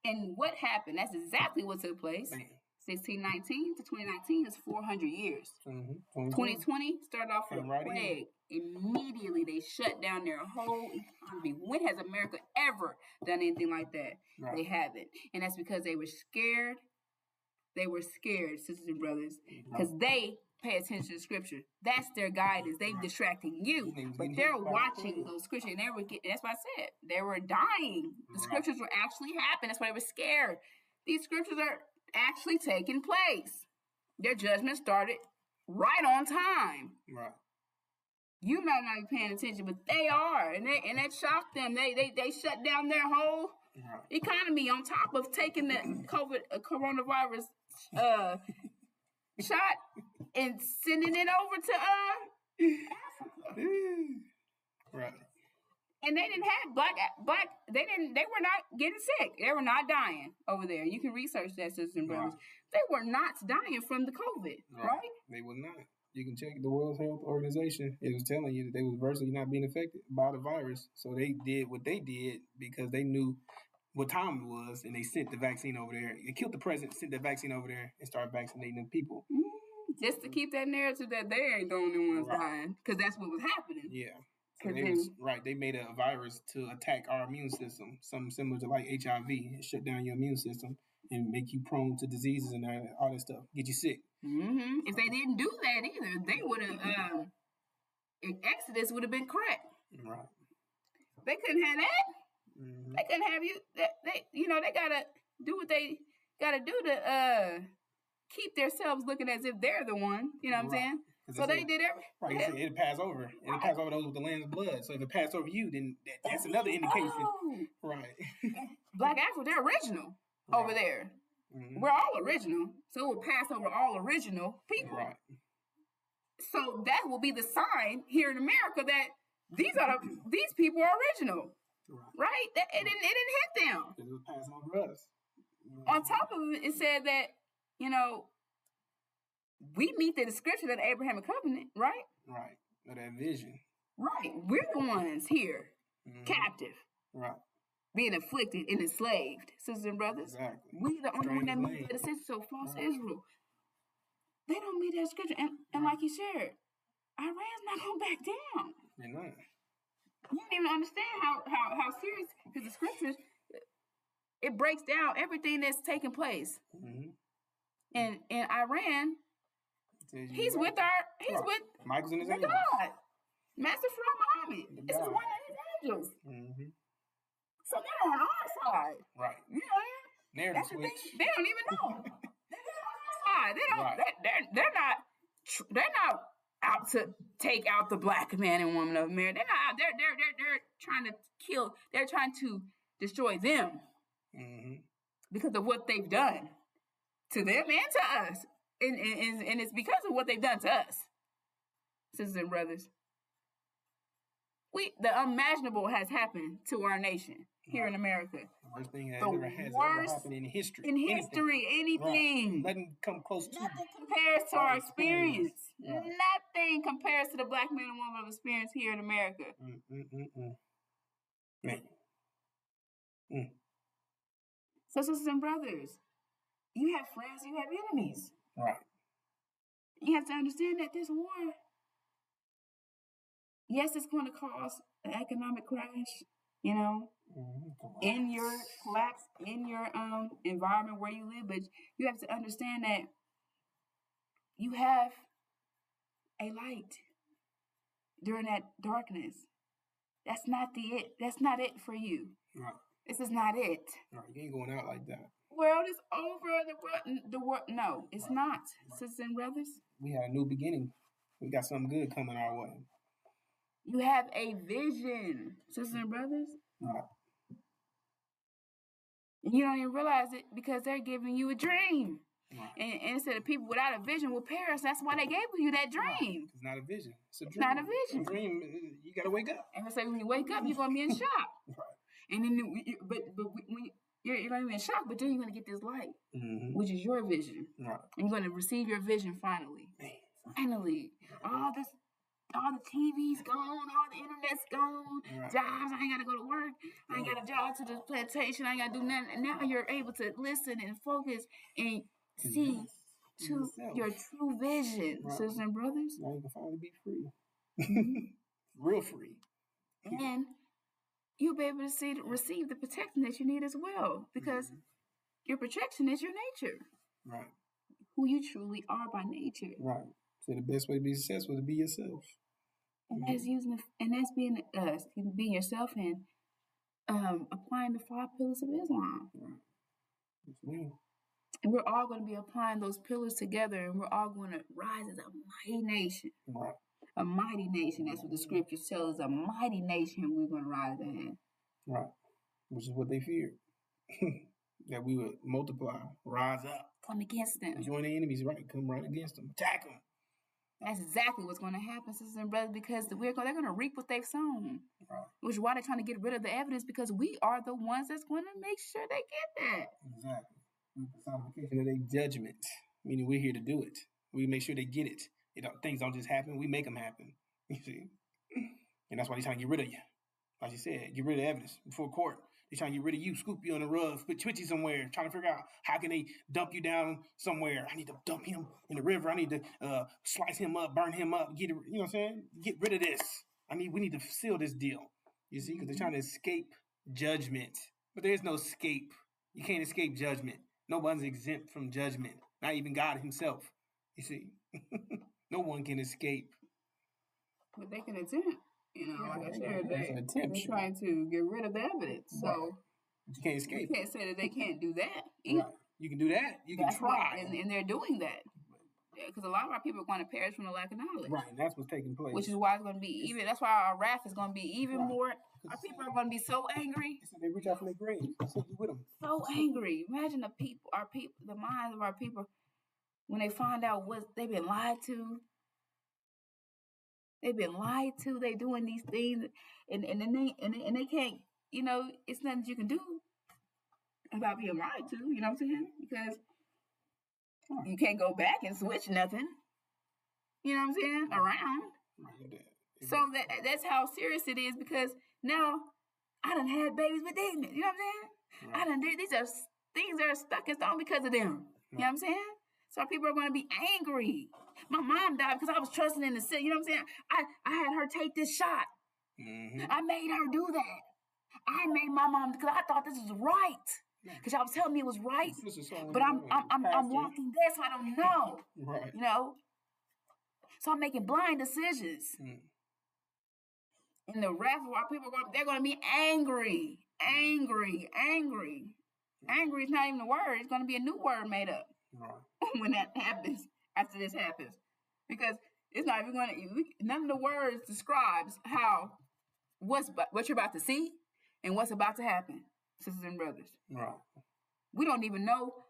And what happened? That's exactly what took place. 1619 to 2019 is 400 years. 2020 started off with a plague. Immediately, they shut down their whole economy. When has America ever done anything like that? Right. They haven't. And that's because they were scared. They were scared, sisters and brothers, because they pay attention to scripture. That's their guidance. They're distracting you, but they're watching those scriptures. And that's what I said. They were dying. The scriptures were actually happening. That's why they were scared. These scriptures are actually taking place. Their judgment started right on time. Right. You might not be paying attention, but they are, and that shocked them. They shut down their whole economy on top of taking the coronavirus shot and sending it over to Africa. Right. And they didn't have they were not getting sick. They were not dying over there. You can research that, sisters and brothers. Right. They were not dying from the COVID, right? They were not. You can check the World Health Organization. It was telling you that they was virtually not being affected by the virus. So they did what they did because they knew what time it was, and they sent the vaccine over there. They killed the president, sent the vaccine over there, and started vaccinating them people. Just to keep that narrative that they ain't the only ones dying, because that's what was happening. Yeah. So they made a virus to attack our immune system, something similar to like HIV. It shut down your immune system and make you prone to diseases and all that stuff, get you sick. Mm-hmm. If they didn't do that either, they would have. Exodus would have been correct. Right. They couldn't have that. Mm-hmm. They couldn't have you. They gotta do what they gotta do to keep themselves looking as if they're the one. You know what I'm saying? So they did everything. Right. Yeah. It'll pass over. It'll pass over those with the Lamb's blood. So if it passed over you, then that's another indication. Right. Black Afro, they're original over there. Mm-hmm. We're all original. So it will pass over all original people. Right. So that will be the sign here in America that these people are original. Right? It didn't hit them. It was passing over us. On top of it, it said that, we meet the description of the Abrahamic covenant, right? Right. Or that vision. Right. We're the ones here, captive. Right. Being afflicted and enslaved, sisters and brothers. Exactly. We the only one that meet that description. So false Israel, they don't meet that description. And like you shared, Iran's not going back down. They're not. You don't even understand how serious, because the scriptures, it breaks down everything that's taking place. Mm-hmm. And in Iran, he's with Michael's in his God. Master Fard Muhammad. This is one of his angels. Mm-hmm. So they're on our side. Right. You know, narrative switch. They don't even know. They're on our side. They don't. Right. They're not out to take out the black man and woman of America. They're not out. They're trying to kill. They're trying to destroy them because of what they've done to them and to us, and it's because of what they've done to us, sisters and brothers. The unimaginable has happened to our nation here in America. The worst thing that ever happened in history. Anything. Right. Nothing come close to. Nothing compares to our experience. Right. Nothing compares to the black man and woman of experience here in America. Man. So, sisters and brothers, you have friends, you have enemies. Right. You have to understand that this war, yes, it's going to cause an economic crash, in your collapse, in your environment where you live, but you have to understand that you have a light during that darkness. That's not it for you. Right. This is not it. Right. You ain't going out like that. World is over. The world. No, it's not, sisters and brothers. We have a new beginning. We got something good coming our way. You have a vision, sisters and brothers. Right. And you don't even realize it because they're giving you a dream. Right. And instead of people without a vision will perish, that's why they gave you that dream. It's not a vision. It's a dream. It's not a vision. It's a dream. You got to wake up. And so when you wake up, you're going to be in shock. Right. And then, when you're going to be in shock, but then you're going to get this light, which is your vision. Right. And you're going to receive your vision finally. Finally. All the TV's gone, all the internet's gone, jobs, I ain't got to go to work, I ain't got to job to the plantation, I ain't got to do nothing. And now you're able to listen and focus and see to your true vision, sisters and brothers. Now you can finally be free. Real free. And you'll be able to receive the protection that you need as well, because your protection is your nature. Right. Who you truly are by nature. Right. So the best way to be successful is to be yourself. And that's being yourself and applying the 5 pillars of Islam. Right. And we're all going to be applying those pillars together, and we're all going to rise as a mighty nation. Right. A mighty nation. That's what the scriptures tell us. A mighty nation we're going to rise in. Right. Which is what they feared. That we would multiply, rise up. Come against them. Join the enemies, right? Come right against them. Attack them. That's exactly what's going to happen, sisters and brothers, because they're going to reap what they've sown. Right. Which is why they're trying to get rid of the evidence, because we are the ones that's going to make sure they get that. Exactly. The personification of their judgment, meaning we're here to do it. We make sure they get it. Things don't just happen. We make them happen. You see? And that's why they're trying to get rid of you. Like you said, get rid of the evidence before court. They're trying to get rid of you, scoop you on the rug, put you somewhere, trying to figure out how can they dump you down somewhere. I need to dump him in the river. I need to slice him up, burn him up, you know what I'm saying? Get rid of this. We need to seal this deal. You see, because they're trying to escape judgment. But there's no escape. You can't escape judgment. No one's exempt from judgment. Not even God himself. You see? No one can escape. But they can attempt. Like I said, they're trying to get rid of the evidence. So you can't escape. You can't say that they can't do that either. Right. You can do that. You can try. Right. And they're doing that. Because a lot of our people are going to perish from the lack of knowledge. Right, and that's what's taking place. Which is why it's going to be even. That's why our wrath is going to be even more. Our people are going to be so angry. So they reach out from their graves. So you with them. So angry. Imagine the minds of our people, when they find out what they've been lied to. They've been lied to. They doing these things, and they can't. It's nothing that you can do about being lied to. You know what I'm saying? Because you can't go back and switch nothing. You know what I'm saying? Around. So that's how serious it is, because now I done had babies with demons. You know what I'm saying? These are things that are stuck in stone because of them. You know what I'm saying? So people are going to be angry. My mom died because I was trusting in the sin. You know what I'm saying? I had her take this shot. Mm-hmm. I made her do that. I made my mom, because I thought this was right. Because y'all was telling me it was right. But I'm walking this, so I don't know. Right. So I'm making blind decisions. And the rest of our people, they're going to be angry. Angry. Angry is not even a word. It's going to be a new word made up. Right. When that happens, after this happens. Because it's not even going to, none of the words describes what you're about to see and what's about to happen, sisters and brothers. Right. We don't even know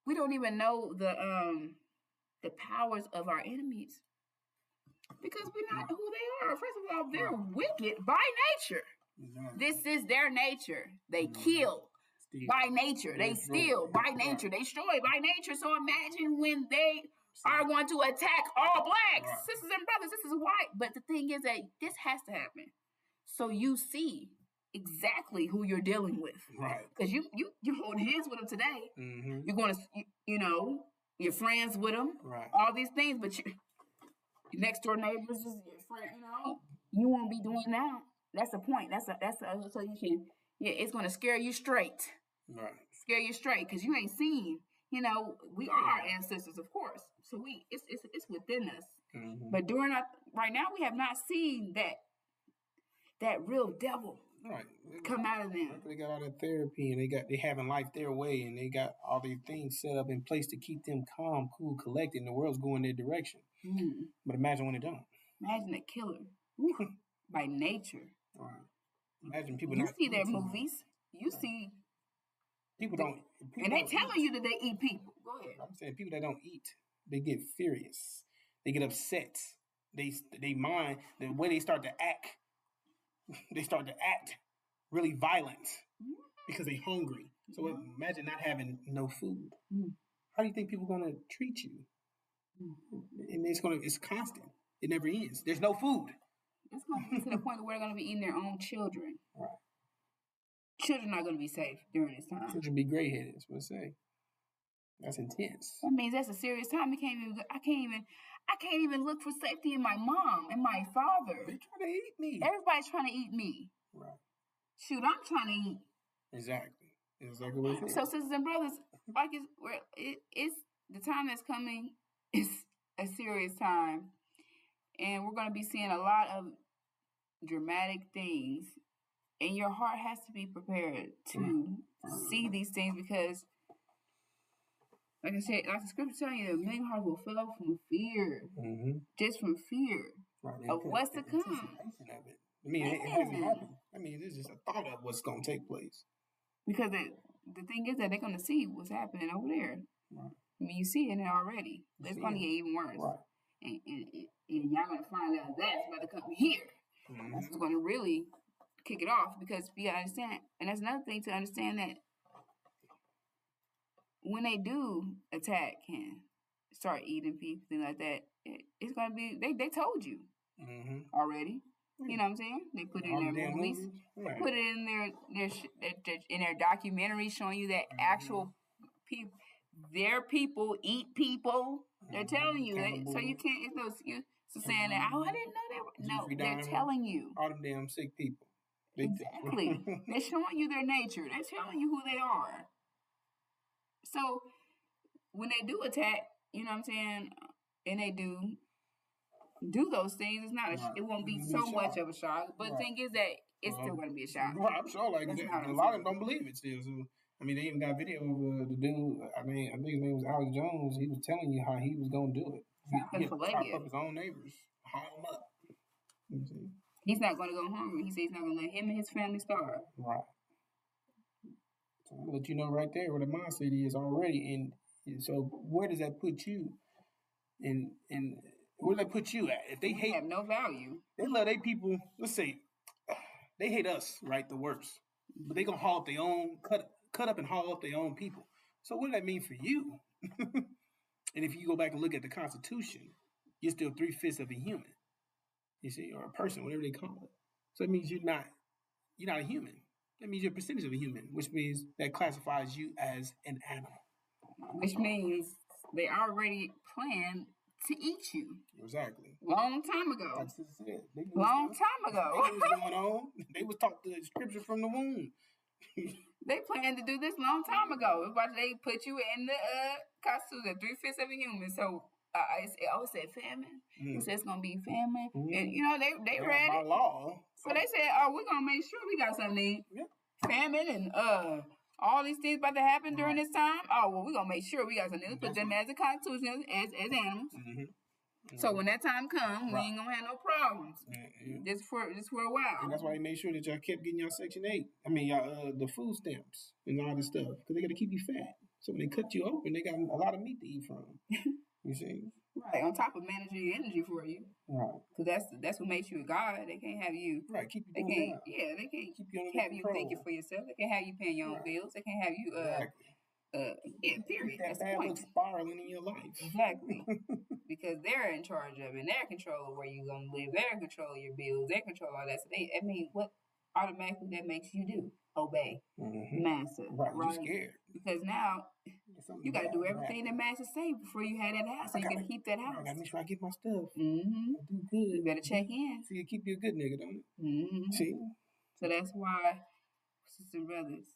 the powers of our enemies, because we're not who they are. First of all, they're wicked by nature. Exactly. This is their nature. They kill by nature. They steal by nature. They destroy by nature. So imagine when they are going to attack all blacks. Right. Sisters and brothers, this is white. But the thing is that this has to happen. So you see exactly who you're dealing with. Right. Because you hold hands with them today. Mm-hmm. You're going to, you're friends with them. Right. All these things. But your next door neighbors is your friend, You won't be doing that. That's the point. So you can, it's going to scare you straight. Right. Scare you straight, because you ain't seen, we are our ancestors, of course. So it's within us. Mm-hmm. But right now, we have not seen that real devil come out of them. They got all that therapy, and they having life their way, and they got all these things set up in place to keep them calm, cool, collected, and the world's going their direction. Mm. But imagine when they don't. Imagine a killer by nature. Right. Imagine people. You see their movies. You see. People don't. And they telling you that they eat people. Go ahead. I'm saying people that don't eat, they get furious. They get upset. They mind the way they start to act. They start to act really violent because they're hungry. So imagine not having no food. How do you think people are going to treat you? And it's constant. It never ends. There's no food. It's going to get to the point where they're going to be eating their own children. Right. Children are going to be safe during this time. Children be gray-headed, that's what I say. That's intense. That means that's a serious time. I can't even look for safety in my mom and my father. They're trying to eat me. Everybody's trying to eat me. Right. Shoot, I'm trying to eat. Exactly what it is. So, sisters and brothers, it's the time that's coming is a serious time, and we're going to be seeing a lot of dramatic things, and your heart has to be prepared to see these things, because, like I said, like the scripture telling you, many hearts will fail from fear, just from fear of what's to come. It hasn't happened. It's just a thought of what's going to take place. Because the thing is that they're going to see what's happening over there. Right. You see it already. It's going to get even worse. Right. and y'all gonna find out that's about to come here. Mm-hmm. That's what's gonna really kick it off, because you gotta understand, and that's another thing to understand, that when they do attack and start eating people, things like that, it's gonna be they told you already. You know what I'm saying? They put it in their movies. Right. They put it in their documentaries showing you that actual people, their people eat people. They're telling you that, so you can't. It's no excuse to saying that. Oh, I didn't know that. No, they're telling you. All them damn sick people. Exactly. They're showing you their nature. They're telling you who they are. So when they do attack, you know what I'm saying, and they do those things, it's not. It won't be so much of a shock. But the thing is that it's still going to be a shock. Right, I'm sure. Like a lot of them don't believe it still. So I mean, they even got video of the dude. I think his name was Alex Jones. He was telling you how he was going to do it. He chop up his own neighbors, haul them up. He's not going to go hungry. He said he's not going to let him and his family starve. Right. So I'll let you know right there where the mindset is already. And so where does that put you? And where do they put you at? If they have no value, they love their people. Let's say they hate us, right? The worst, but they gonna haul up their own, cut up and haul up their own people. So what does that mean for you? And if you go back and look at the Constitution, you're still 3/5 of a human. You see, or a person, whatever they call it. So it means you're not a human. That means you're a percentage of a human, which means that classifies you as an animal. Which means they already planned to eat you. Exactly. Long time ago. That's it. Long time ago. They knew what was going on. They was taught the scripture from the womb. They planned to do this long time ago. They put you in the Constitution, 3/5 of a human. So it always said famine. It said it's gonna be famine, and you know they read by it. Law. So they said, "Oh, we're gonna make sure we got something to eat." Yeah. Famine and all these things about to happen during this time. Oh well, we're gonna make sure we got something. Let's put them as a constitution as animals. So when that time comes, we ain't gonna have no problems. Just for a while. And that's why they made sure that y'all kept getting y'all Section 8. I mean, y'all the food stamps and all this stuff, because they got to keep you fat. So when they cut you open, they got a lot of meat to eat from. You see? Right. On top of managing your energy for you. Right. Because that's what makes you a god. They can't have you. Right. Keep you. They can't. Yeah. They can't keep you have you thinking for yourself. They can't have you paying your own bills. They can't have you. Period. That's the point. Spiraling in your life. Exactly. Because they're in charge of it. They're in control of where you're gonna live. They're in control of your bills. They're in control of all that. So what automatically that makes you do? Obey. Master. Right. You're scared. Because now you got to do everything that Master say before you have that house, so you can keep that house. I got to make sure I get my stuff. I do good. You better check in. See, you keep you a good nigga, don't it? See. So that's why, sisters and brothers,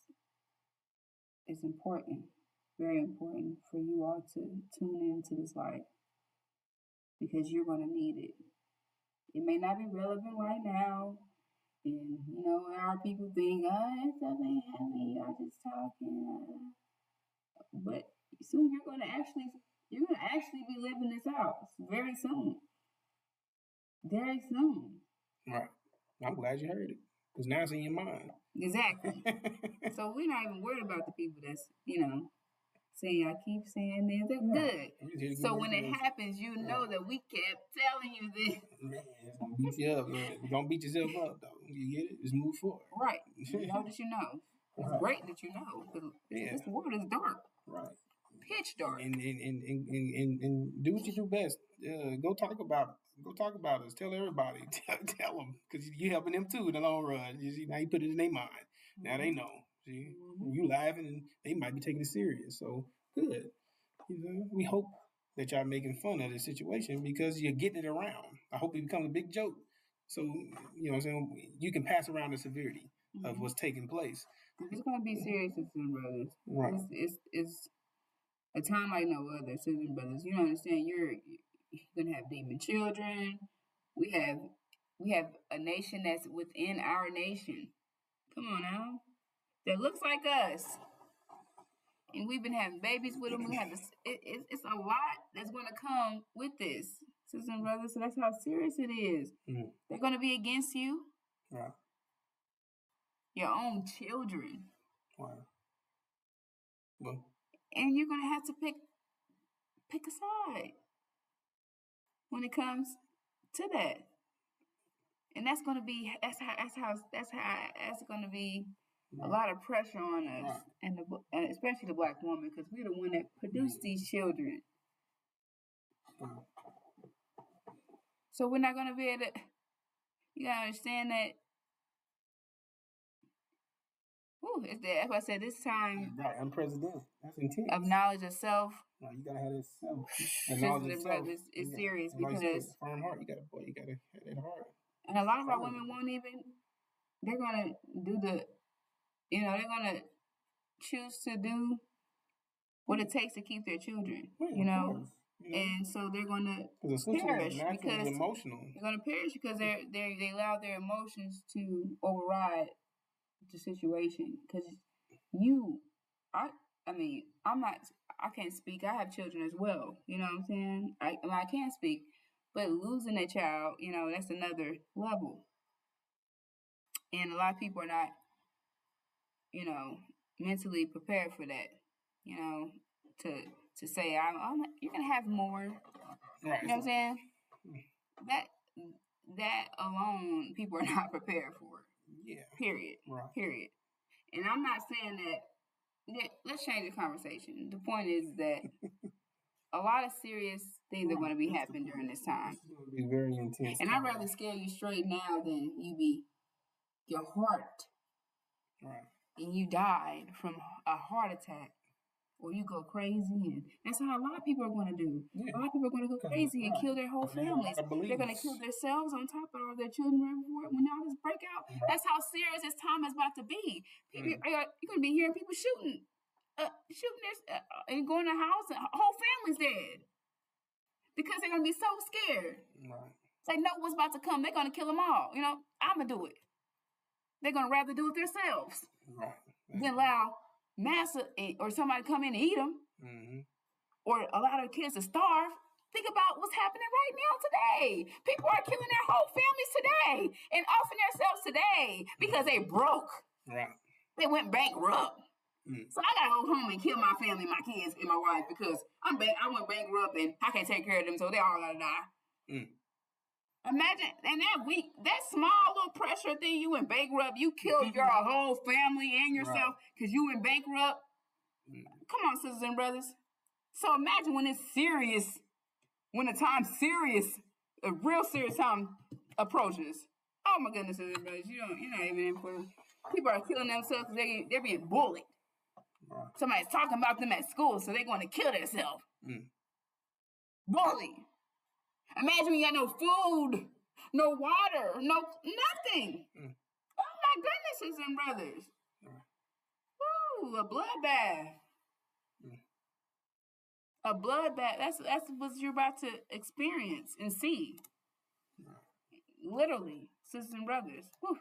it's important, very important for you all to tune into this life, because you're going to need it. It may not be relevant right now, and our people think, that stuff ain't happening, y'all just talking. But soon you're going to actually be living this out very soon. Very soon. Right. I'm glad you heard it, because now it's in your mind. Exactly. So we're not even worried about the people that's, saying, I keep saying this. They're good. So when it happens, you know that we kept telling you this. Man, it's going to beat you up, man. Don't beat yourself up, though. You get it? Just move forward. Right. You know that you know. It's great that you know, because this world is dark. Right. Pitch dark. And do what you do best. Go talk about it. Go talk about us. Tell everybody. Tell them, because you're helping them too in the long run. You see, now you put it in their mind. Now they know. See, you laughing, and they might be taking it serious. So good. We hope that y'all making fun of this situation, because you're getting it around. I hope it becomes a big joke. So what I'm saying, you can pass around the severity of what's taking place. It's gonna be serious, sisters and brothers. Right. It's a time like no other, sisters and brothers. You don't understand. You're gonna have demon children. We have a nation that's within our nation. Come on now, that looks like us, and we've been having babies with them. We have this. It's a lot that's gonna come with this, sisters and brothers. So that's how serious it is. They're gonna be against you. Right. Your own children. Wow. Well. And you're gonna have to pick a side. when it comes to that. And that's going to be that's going to be a lot of pressure on us, and especially the Black woman, because we're the one that produced these children. So we're not going to be able to. You gotta understand that. That's what I said. This time, right, unprecedented. That's intense. Of knowledge of self. No, you gotta have that self. The knowledge of self. It's serious because firm heart. You gotta have that heart. And a lot of our women won't even. They're gonna do they're gonna choose to do what it takes to keep their children. And so they're gonna perish because emotional. They're gonna perish because they allow their emotions to override the situation. Because I can't speak. I have children as well. You know what I'm saying? I can't speak, but losing a child, that's another level. And a lot of people are not, mentally prepared for that. To say you're gonna have more. Right. You know what I'm saying? That alone, people are not prepared for. Yeah. Period. Right. Period. And I'm not saying that. Yeah, let's change the conversation. The point is that a lot of serious things are going to be happening during this time. It's going to be very intense. And I'd rather scare you straight now than you be your heart. Right. And you died from a heart attack. Or you go crazy, and that's how a lot of people are going to do. Yeah. A lot of people are going to go crazy and kill their whole families. They're going to kill themselves on top of all their children when all this break out. Right. That's how serious this time is about to be. You're going to be hearing people shooting this, and going to the house, and whole family's dead because they're going to be so scared. Right. They know what's about to come. They're going to kill them all. I'm going to do it. They're going to rather do it themselves than allow massa or somebody come in and eat them, or a lot of kids to starve. Think about what's happening right now today. People are killing their whole families today and offing themselves today because they broke. Right. They went bankrupt. So I gotta go home and kill my family, my kids, and my wife because I went bankrupt and I can't take care of them, so they all gotta die. Imagine, and that small little pressure thing, you went bankrupt, you killed your whole family and yourself because you went bankrupt. Come on, sisters and brothers. So imagine when it's serious, when the time's serious, a real serious time approaches. Oh my goodness, sisters and brothers, you're not even in for it. People are killing themselves because they're being bullied. Somebody's talking about them at school, so they're going to kill themselves. Bully. Imagine you got no food, no water, no nothing. Oh my goodness, sisters and brothers. Woo, a bloodbath. A bloodbath. That's what you're about to experience and see. Literally, sisters and brothers. Whew.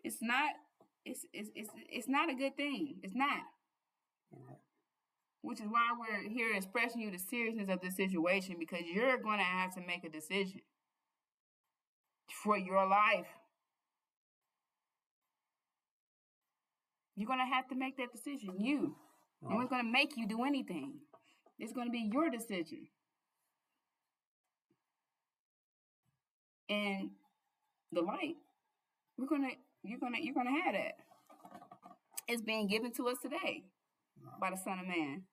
It's not a good thing. It's not. Which is why we're here expressing you the seriousness of the situation, because you're going to have to make a decision for your life. You're going to have to make that decision. You. No one's going to make you do anything. It's going to be your decision. And the light, you're going to have that. It's being given to us today by the Son of Man.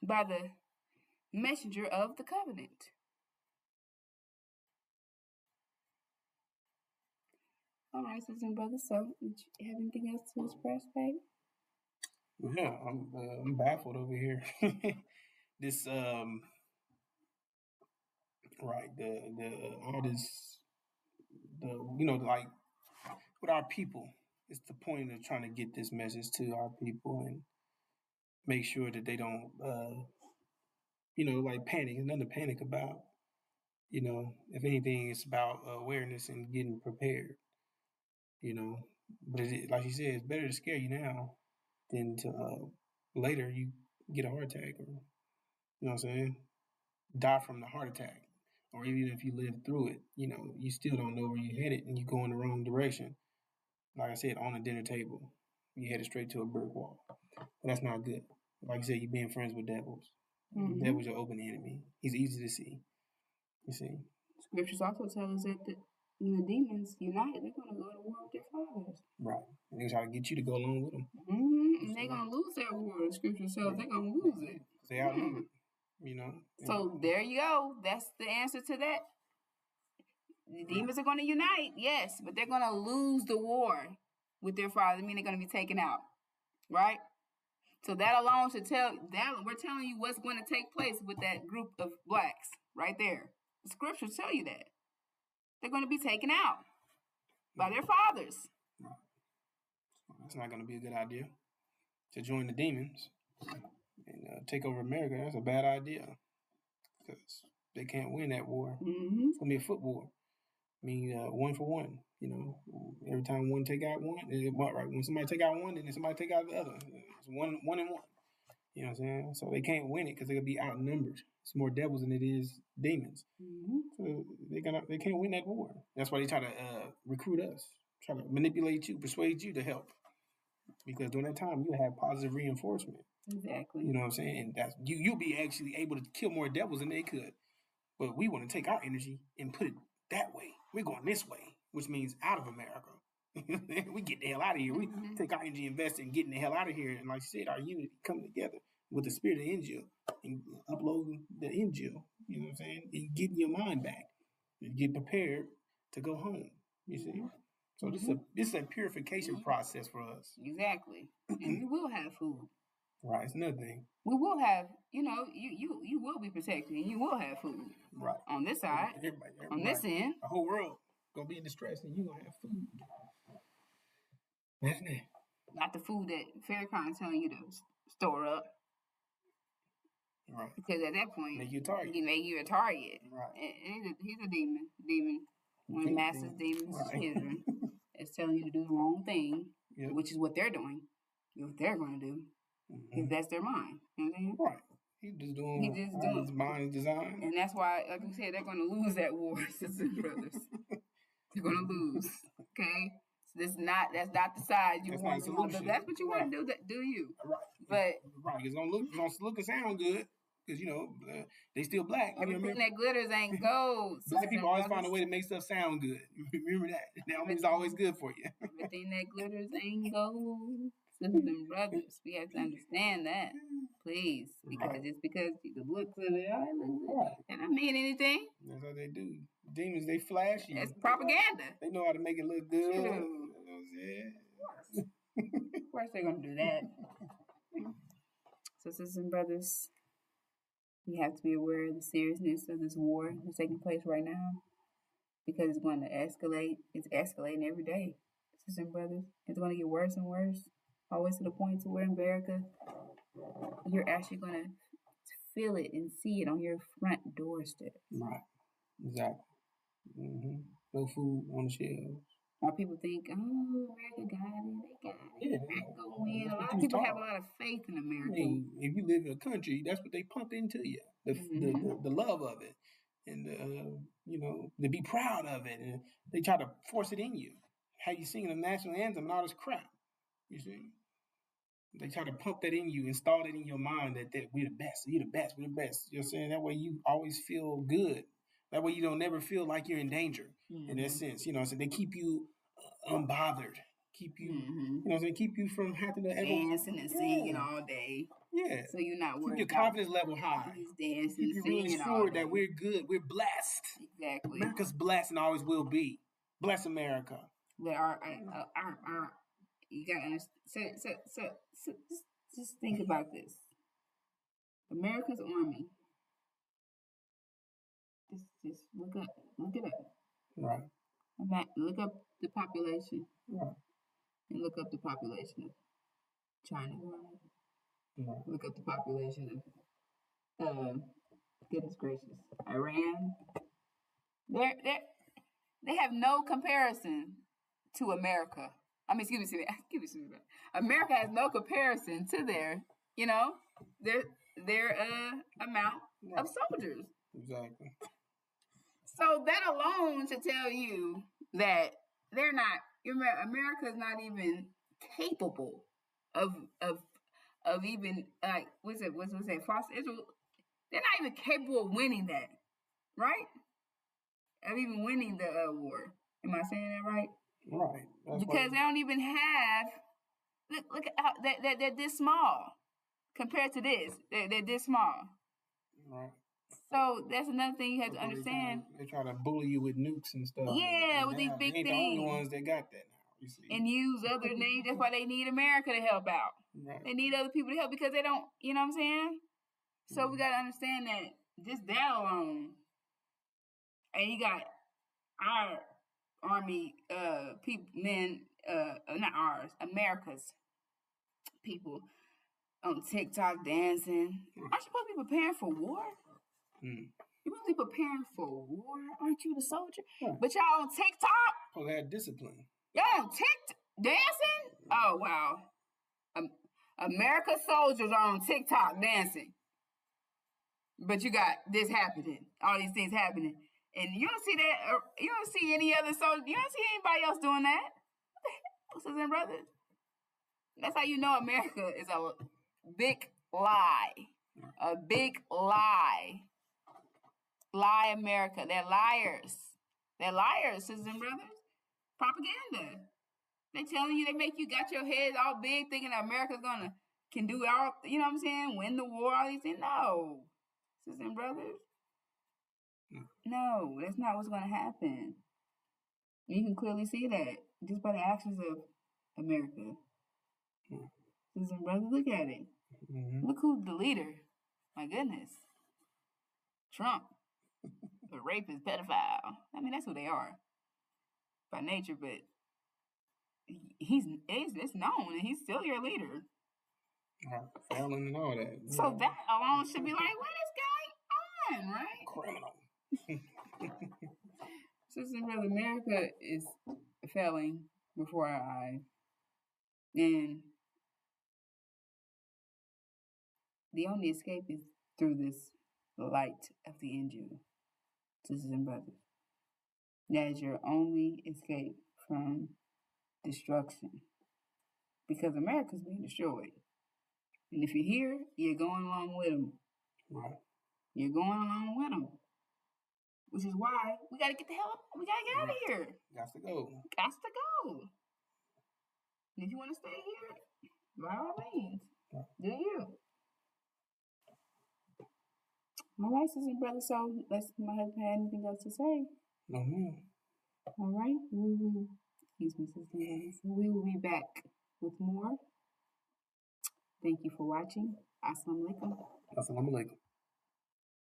By the messenger of the covenant. All right, sisters and brothers. So, do you have anything else to express, baby? Yeah, I'm baffled over here. This all this like with our people. It's the point of trying to get this message to our people and make sure that they don't panic. There's nothing to panic about. If anything, it's about awareness and getting prepared. But like you said, it's better to scare you now than to later you get a heart attack or, you know what I'm saying, die from the heart attack. Or even if you live through it, you still don't know where you're headed and you go in the wrong direction. Like I said, on a dinner table, you headed straight to a brick wall. But that's not good. Like I said, you're being friends with devils. The devil's your open enemy. He's easy to see. You see. Scriptures also tell us that when the demons unite, they're going to go to war with their fathers. Right. And they try to get you to go along with them. And they're going to lose that war. The scripture says they're going to lose it. Because they outnumbered. You know. So there you go. That's the answer to that. The demons are going to unite, yes, but they're going to lose the war with their father. I mean, they're going to be taken out, right? So that alone should tell that we're telling you what's going to take place with that group of blacks right there. The scriptures tell you that they're going to be taken out by their fathers. It's not going to be a good idea to join the demons and take over America. That's a bad idea because they can't win that war. It's going to be a foot war. I mean, 1 for 1. You know, every time one take out one, right? When somebody take out one, then somebody take out the other. It's one and one. You know what I'm saying? So they can't win it because they're gonna be outnumbered. It's more devils than it is demons. So they can't win that war. That's why they try to recruit us, try to manipulate you, persuade you to help. Because during that time, you have positive reinforcement. Exactly. You know what I'm saying? And that's you'll be actually able to kill more devils than they could. But we want to take our energy and put it that way. We're going this way, which means out of America. We get the hell out of here. We take our energy, invest in getting the hell out of here. And like you said, our unity coming together with the spirit of Injil and uploading the Injil, you know what I'm saying? And getting your mind back. And get prepared to go home, you see? So this is a purification process for us. Exactly. And we will have food. Right, it's another thing. We will have, you will be protected and you will have food. Right. On this side. Everybody. On this end. The whole world gonna be in distress and you're gonna have food. That's it. Not the food that Farrakhan telling you to store up. Right. Because at that point, make you a target. He make you a target. Right. He's a demon. One of the master's demons' children. It's telling you to do the wrong thing, which is what they're doing. What they're going to do. Because that's their mind. You know what I'm saying? Right. He's just doing his mind design. And that's why, like you said, they're going to lose that war, sisters and brothers. They're going to lose. Okay? So that's not the side you want to do. That's what you want to do, you? Right. But it's going to look and sound good. Because, they still black. Everything that glitters ain't gold. Black people always find a way to make stuff sound good. Remember that. That means it's always good for you. Everything that glitters ain't gold. Sisters and brothers, we have to understand that. Please. Because just because the looks of it, and I mean anything. That's how they do. Demons, they flash you. It's propaganda. They know how to make it look good. You know what I'm saying? Of course they're going to do that. So, sisters and brothers, we have to be aware of the seriousness of this war that's taking place right now because it's going to escalate. It's escalating every day, sisters and brothers. It's going to get worse and worse, always to the point to where in America, you're actually going to feel it and see it on your front doorstep. Right. Exactly. No food on the shelves. More people think, America got it. They got it. Yeah, they're going to win. A lot of people have a lot of faith in America. I mean, if you live in a country, that's what they pump into you. The love of it. And, to be proud of it. And they try to force it in you. How you sing the national anthem and all this crap. You see? They try to pump that in you, install it in your mind that we're the best. You're the best. We're the best. You know what I'm saying? That way you always feel good. That way you don't never feel like you're in danger in that sense. You know what I'm saying? They keep you unbothered. Keep you, you know what I'm saying? Keep you from having to dancing and singing all day. Yeah. So you're not worried. Keep your confidence level high. Just dancing, keep you really sure that we're good. We're blessed. Exactly. America's blessed and always will be. Bless America. But our you gotta understand. So just think about this. America's army. Just look it up. Right. Look up the population. Right. And look up the population of China. Right. Look up the population of goodness gracious, Iran. They have no comparison to America. I mean, excuse me. America has no comparison to their amount of soldiers. Exactly. So that alone should tell you that they're not. America is not even capable of even like what's it? False Israel. They're not even capable of winning that, right? Of even winning the war. Am I saying that right? Right. That's because they don't even have. Look at how they're this small compared to this. They're this small. Right. So that's another thing you have to understand. They try to bully you with nukes and stuff. Yeah, with these big things. They ain't the only ones that got that now. You see. And use other names. That's why they need America to help out. Right. They need other people to help because they don't. You know what I'm saying? So we got to understand that just that alone. And you got our army people, men, not ours, America's people on TikTok dancing. Aren't you supposed to be preparing for war? You're supposed to be preparing for war, aren't you, the soldier? But y'all on TikTok? Oh, they had discipline. Y'all on TikTok dancing? Oh, wow. America's soldiers are on TikTok dancing. But you got this happening, all these things happening. And you don't see that, you don't see any other soldiers, you don't see anybody else doing that. What the hell, sisters and brothers? That's how you know America is a big lie. A big lie. Lie America. They're liars. They're liars, sisters and brothers. Propaganda. They telling you, they make you got your heads all big thinking that America's can do all, you know what I'm saying? Win the war, all these things. No. Sisters and brothers. No, that's not what's going to happen. You can clearly see that just by the actions of America. Sisters and brothers, look at it. Look who's the leader. My goodness. Trump. A rapist, pedophile. I mean, that's who they are by nature, but it's known and he's still your leader. Failing and all that. So that alone should be like, what is going on, right? Criminal. Sisters and brothers, America is failing before our eyes. And the only escape is through this light of the angel. Sisters and brothers. That is your only escape from destruction. Because America's being destroyed. And if you're here, you're going along with them. Right. You're going along with them. Which is why we got to get the hell up. We got to get out of here. Got to go. Got to go. And if you want to stay here, by all means, do you. All right, sisters and brothers. So, my husband have anything else to say? No, ma'am. All right. Excuse me, sisters and brothers. We will be back with more. Thank you for watching. Assalamu alaikum. Assalamu alaikum.